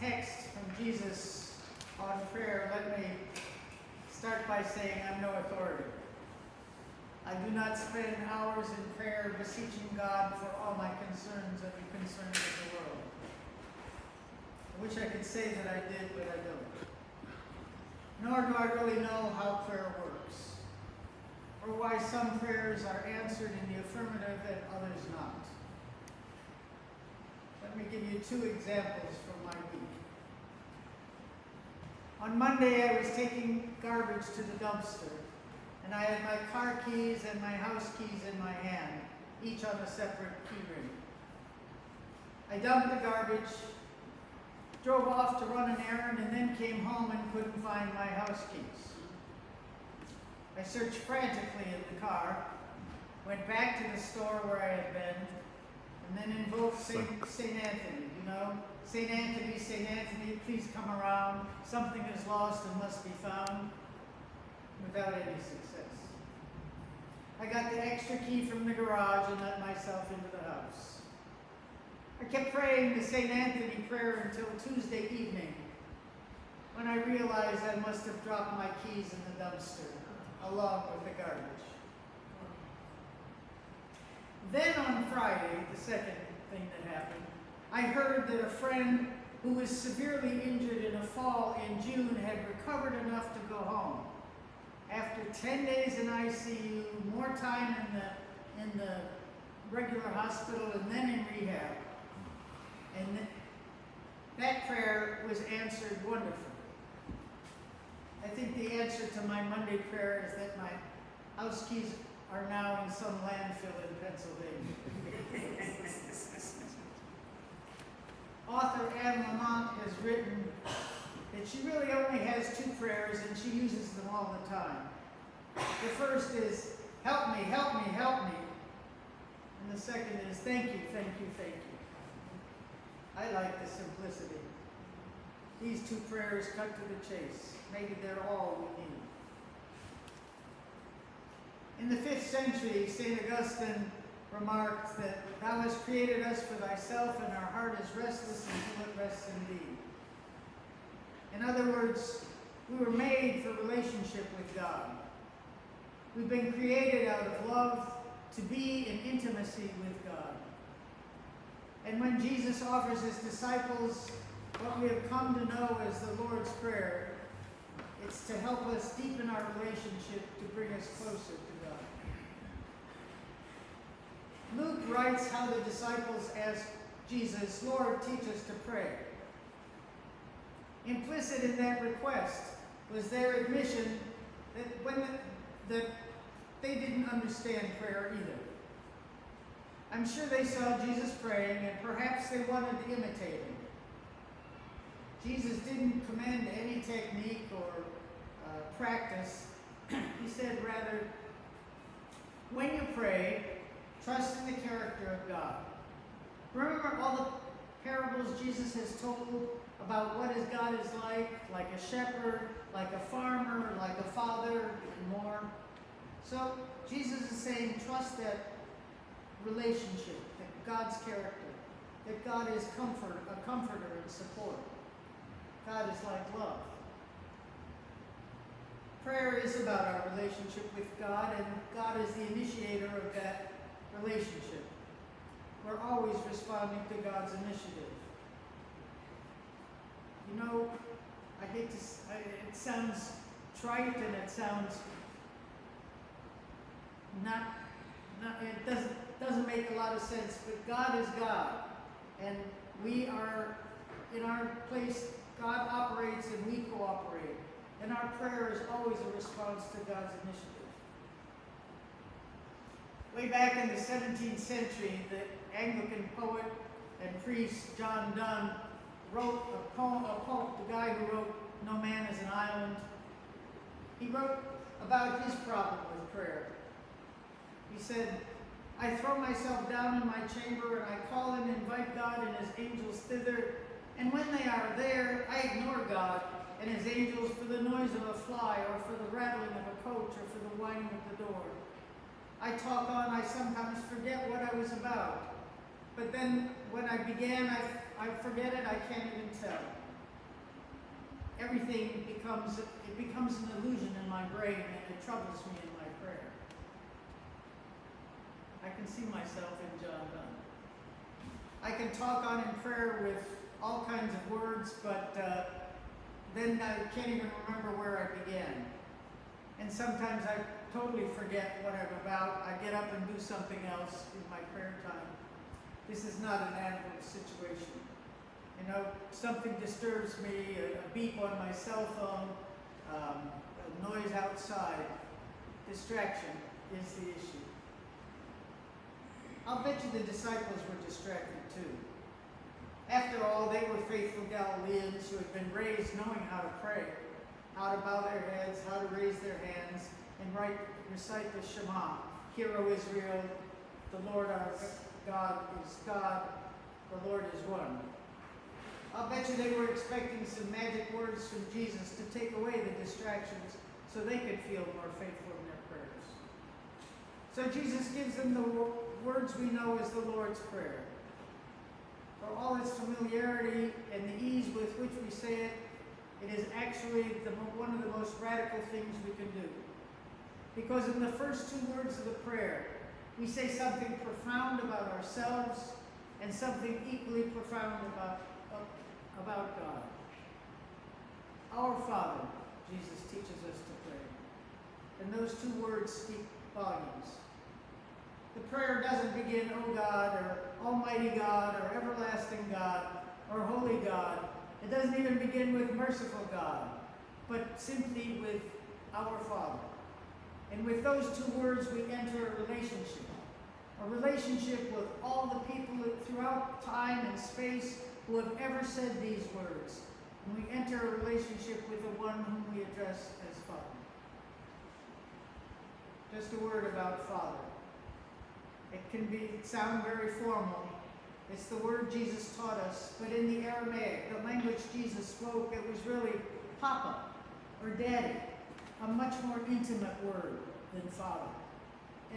text from Jesus on prayer, let me start by saying I'm no authority. I do not spend hours in prayer beseeching God for all my concerns and the concerns of the world. I wish I could say that I did, but I don't. Nor do I really know how prayer works, or why some prayers are answered in the affirmative and others not. Let me give you 2 examples from my week. On Monday, I was taking garbage to the dumpster, and I had my car keys and my house keys in my hand, each on a separate key ring. I dumped the garbage, drove off to run an errand, and then came home and couldn't find my house keys. I searched frantically in the car, went back to the store where I had been, and then invoked St. Anthony, St. Anthony, please come around. Something is lost and must be found, without any success. I got the extra key from the garage and let myself into the house. I kept praying the St. Anthony prayer until Tuesday evening, when I realized I must have dropped my keys in the dumpster, along with the garbage. Then on Friday, the second thing that happened, I heard that a friend who was severely injured in a fall in June had recovered enough to go home. After 10 days in ICU, more time in the regular hospital, and then in rehab. And that prayer was answered wonderfully. I think the answer to my Monday prayer is that my house keys are now in some landfill in Pennsylvania. Author Anne Lamont has written that she really only has 2 prayers and she uses them all the time. The first is, help me, help me, help me. And the second is, thank you, thank you, thank you. I like the simplicity. These 2 prayers cut to the chase. Maybe they're all we need. In the 5th century, St. Augustine remarked that thou hast created us for thyself, and our heart is restless until it rests in thee. In other words, we were made for relationship with God. We've been created out of love to be in intimacy with God. And when Jesus offers his disciples what we have come to know as the Lord's Prayer, it's to help us deepen our relationship, to bring us closer to God. Luke writes how the disciples asked Jesus, Lord, teach us to pray. Implicit in that request was their admission that they didn't understand prayer either. I'm sure they saw Jesus praying, and perhaps they wanted to imitate him. Jesus didn't command any technique or practice. He said rather, when you pray, trust in the character of God. Remember all the parables Jesus has told about what his God is like a shepherd, like a farmer, like a father, and more. So Jesus is saying, trust that relationship, that God's character, that God is a comforter and support. God is like love. Prayer is about our relationship with God, and God is the initiator of that relationship. We're always responding to God's initiative. It sounds trite, and it sounds it doesn't make a lot of sense, but God is God, and we are in our place. God operates and we cooperate, and our prayer is always a response to God's initiative. Way back in the 17th century, the Anglican poet and priest John Donne wrote a poem, the guy who wrote No Man is an Island. He wrote about his problem with prayer. He said, I throw myself down in my chamber, and I call and invite God and his angels thither, and when they are there, I ignore God and his angels for the noise of a fly, or for the rattling of a coach, or for the whining of the door. I talk on, I sometimes forget what I was about. But then when I began, I forget it, I can't even tell. everything becomes an illusion in my brain, and it troubles me in my prayer. I can see myself in John Donne. I can talk on in prayer with all kinds of words, but then I can't even remember where I began. And sometimes I totally forget what I'm about. I get up and do something else in my prayer time. This is not an adequate situation. You know, something disturbs me, a beep on my cell phone, a noise outside. Distraction is the issue. I'll bet you the disciples were distracted too. After all, they were faithful Galileans who had been raised knowing how to pray, how to bow their heads, how to raise their hands, and recite the Shema. Hear, O Israel, the Lord our God is God, the Lord is one. I'll bet you they were expecting some magic words from Jesus to take away the distractions so they could feel more faithful in their prayers. So Jesus gives them the words we know as the Lord's Prayer. For all its familiarity and the ease with which we say it, it is actually one of the most radical things we can do. Because in the first two words of the prayer, we say something profound about ourselves and something equally profound about God. Our Father, Jesus teaches us to pray. And those two words speak volumes. The prayer doesn't begin, "Oh God," or "Almighty God," or "Everlasting God," or "Holy God." It doesn't even begin with "Merciful God," but simply with "Our Father." And with those two words, we enter a relationship with all the people throughout time and space who have ever said these words. And we enter a relationship with the one whom we address as Father. Just a word about Father. It can sound very formal. It's the word Jesus taught us, but in the Aramaic, the language Jesus spoke, it was really Papa or Daddy, a much more intimate word than Father.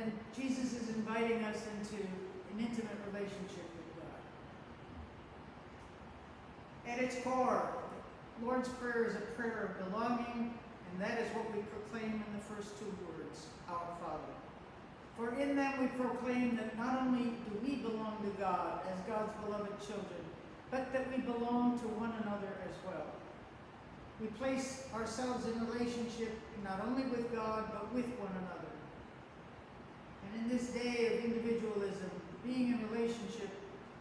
And Jesus is inviting us into an intimate relationship with God. At its core, Lord's Prayer is a prayer of belonging, and that is what we proclaim in the first two words, Our Father. For in them we proclaim that not only do we belong to God as God's beloved children, but that we belong to one another as well. We place ourselves in relationship not only with God, but with one another. And in this day of individualism, being in relationship,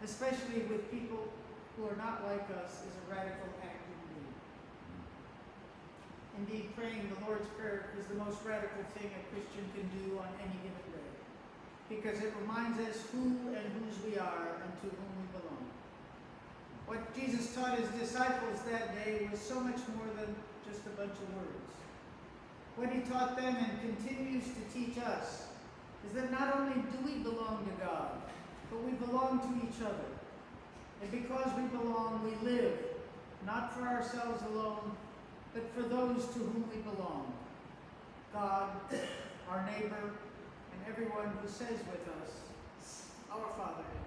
especially with people who are not like us, is a radical act indeed. Indeed, praying the Lord's Prayer is the most radical thing a Christian can do on any given day, because it reminds us who and whose we are and to whom we belong. What Jesus taught his disciples that day was so much more than just a bunch of words. What he taught them and continues to teach us is that not only do we belong to God, but we belong to each other. And because we belong, we live, not for ourselves alone, but for those to whom we belong. God, our neighbor, and everyone who says with us, Our Father in heaven.